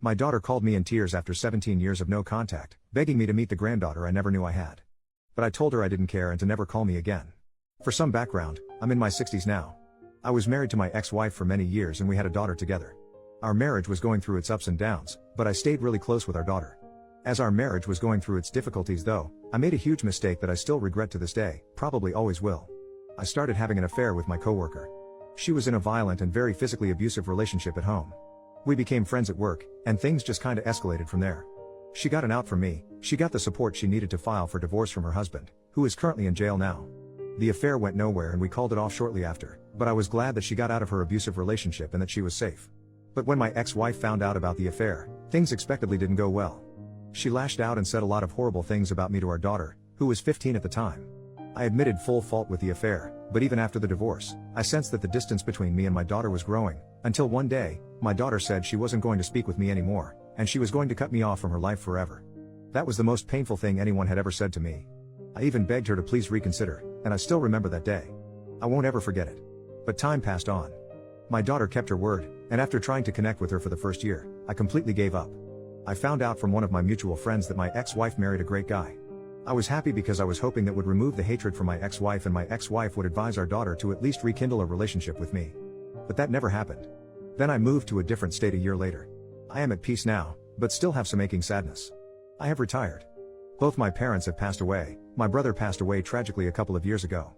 My daughter called me in tears after 17 years of no contact, begging me to meet the granddaughter I never knew I had. But I told her I didn't care and to never call me again. For some background, I'm in my 60s now. I was married to my ex-wife for many years and we had a daughter together. Our marriage was going through its ups and downs, but I stayed really close with our daughter. As our marriage was going through its difficulties though, I made a huge mistake that I still regret to this day, probably always will. I started having an affair with my coworker. She was in a violent and very physically abusive relationship at home. We became friends at work, and things just kinda escalated from there. She got an out from me, she got the support she needed to file for divorce from her husband, who is currently in jail now. The affair went nowhere and we called it off shortly after, but I was glad that she got out of her abusive relationship and that she was safe. But when my ex-wife found out about the affair, things expectedly didn't go well. She lashed out and said a lot of horrible things about me to our daughter, who was 15 at the time. I admitted full fault with the affair, but even after the divorce, I sensed that the distance between me and my daughter was growing, until one day, my daughter said she wasn't going to speak with me anymore, and she was going to cut me off from her life forever. That was the most painful thing anyone had ever said to me. I even begged her to please reconsider, and I still remember that day. I won't ever forget it. But time passed on. My daughter kept her word, and after trying to connect with her for the first year, I completely gave up. I found out from one of my mutual friends that my ex-wife married a great guy. I was happy because I was hoping that would remove the hatred from my ex-wife and my ex-wife would advise our daughter to at least rekindle a relationship with me. But that never happened. Then I moved to a different state a year later. I am at peace now, but still have some aching sadness. I have retired. Both my parents have passed away, my brother passed away tragically a couple of years ago.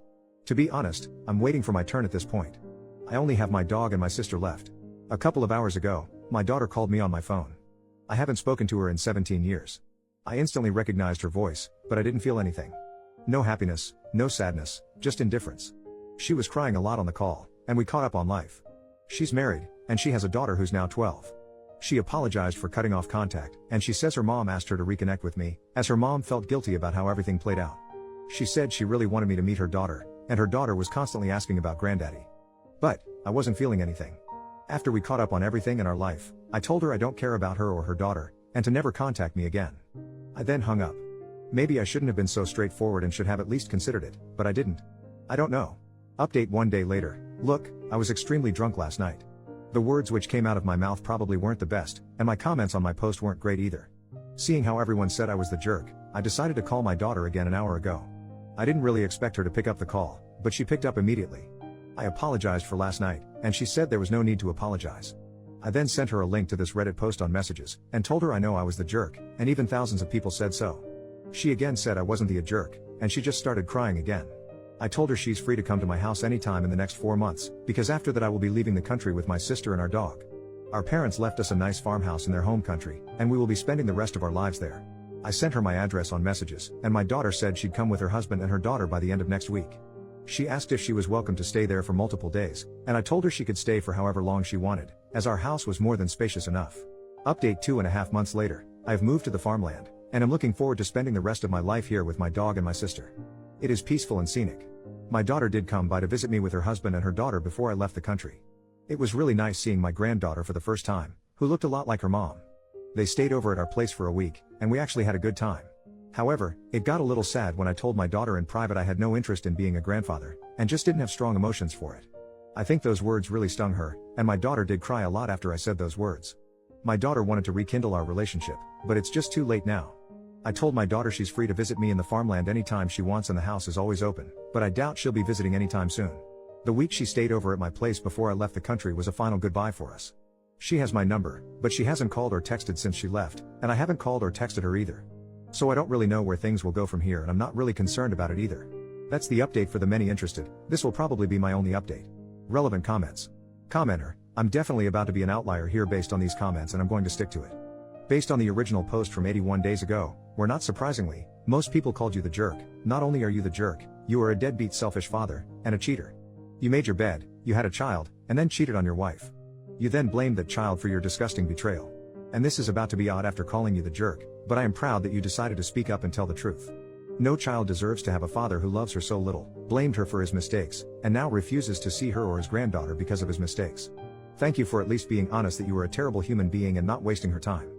To be honest, I'm waiting for my turn at this point. I only have my dog and my sister left. A couple of hours ago, my daughter called me on my phone. I haven't spoken to her in 17 years. I instantly recognized her voice, but I didn't feel anything. No happiness, no sadness, just indifference. She was crying a lot on the call, and we caught up on life. She's married, and she has a daughter who's now 12. She apologized for cutting off contact, and she says her mom asked her to reconnect with me, as her mom felt guilty about how everything played out. She said she really wanted me to meet her daughter, and her daughter was constantly asking about granddaddy. But, I wasn't feeling anything. After we caught up on everything in our life, I told her I don't care about her or her daughter, and to never contact me again. I then hung up. Maybe I shouldn't have been so straightforward and should have at least considered it, but I didn't. I don't know. Update 1 day later. Look, I was extremely drunk last night. The words which came out of my mouth probably weren't the best, and my comments on my post weren't great either. Seeing how everyone said I was the jerk, I decided to call my daughter again an hour ago. I didn't really expect her to pick up the call, but she picked up immediately. I apologized for last night, and she said there was no need to apologize. I then sent her a link to this Reddit post on messages, and told her I know I was the jerk, and even thousands of people said so. She again said I wasn't the jerk, and she just started crying again. I told her she's free to come to my house anytime in the next 4 months, because after that I will be leaving the country with my sister and our dog. Our parents left us a nice farmhouse in their home country, and we will be spending the rest of our lives there. I sent her my address on messages, and my daughter said she'd come with her husband and her daughter by the end of next week. She asked if she was welcome to stay there for multiple days, and I told her she could stay for however long she wanted, as our house was more than spacious enough. Update 2.5 months later, I have moved to the farmland, and am looking forward to spending the rest of my life here with my dog and my sister. It is peaceful and scenic. My daughter did come by to visit me with her husband and her daughter before I left the country. It was really nice seeing my granddaughter for the first time, who looked a lot like her mom. They stayed over at our place for a week, and we actually had a good time. However, it got a little sad when I told my daughter in private I had no interest in being a grandfather, and just didn't have strong emotions for it. I think those words really stung her, and my daughter did cry a lot after I said those words. My daughter wanted to rekindle our relationship, but it's just too late now. I told my daughter she's free to visit me in the farmland anytime she wants and the house is always open, but I doubt she'll be visiting anytime soon. The week she stayed over at my place before I left the country was a final goodbye for us. She has my number, but she hasn't called or texted since she left, and I haven't called or texted her either. So I don't really know where things will go from here and I'm not really concerned about it either. That's the update for the many interested. This will probably be my only update. Relevant comments. Commenter, I'm definitely about to be an outlier here based on these comments and I'm going to stick to it. Based on the original post from 81 days ago, where not surprisingly, most people called you the jerk. Not only are you the jerk, you are a deadbeat selfish father, and a cheater. You made your bed, you had a child, and then cheated on your wife. You then blamed that child for your disgusting betrayal. And this is about to be odd after calling you the jerk, but I am proud that you decided to speak up and tell the truth. No child deserves to have a father who loves her so little, blamed her for his mistakes, and now refuses to see her or his granddaughter because of his mistakes. Thank you for at least being honest that you were a terrible human being and not wasting her time.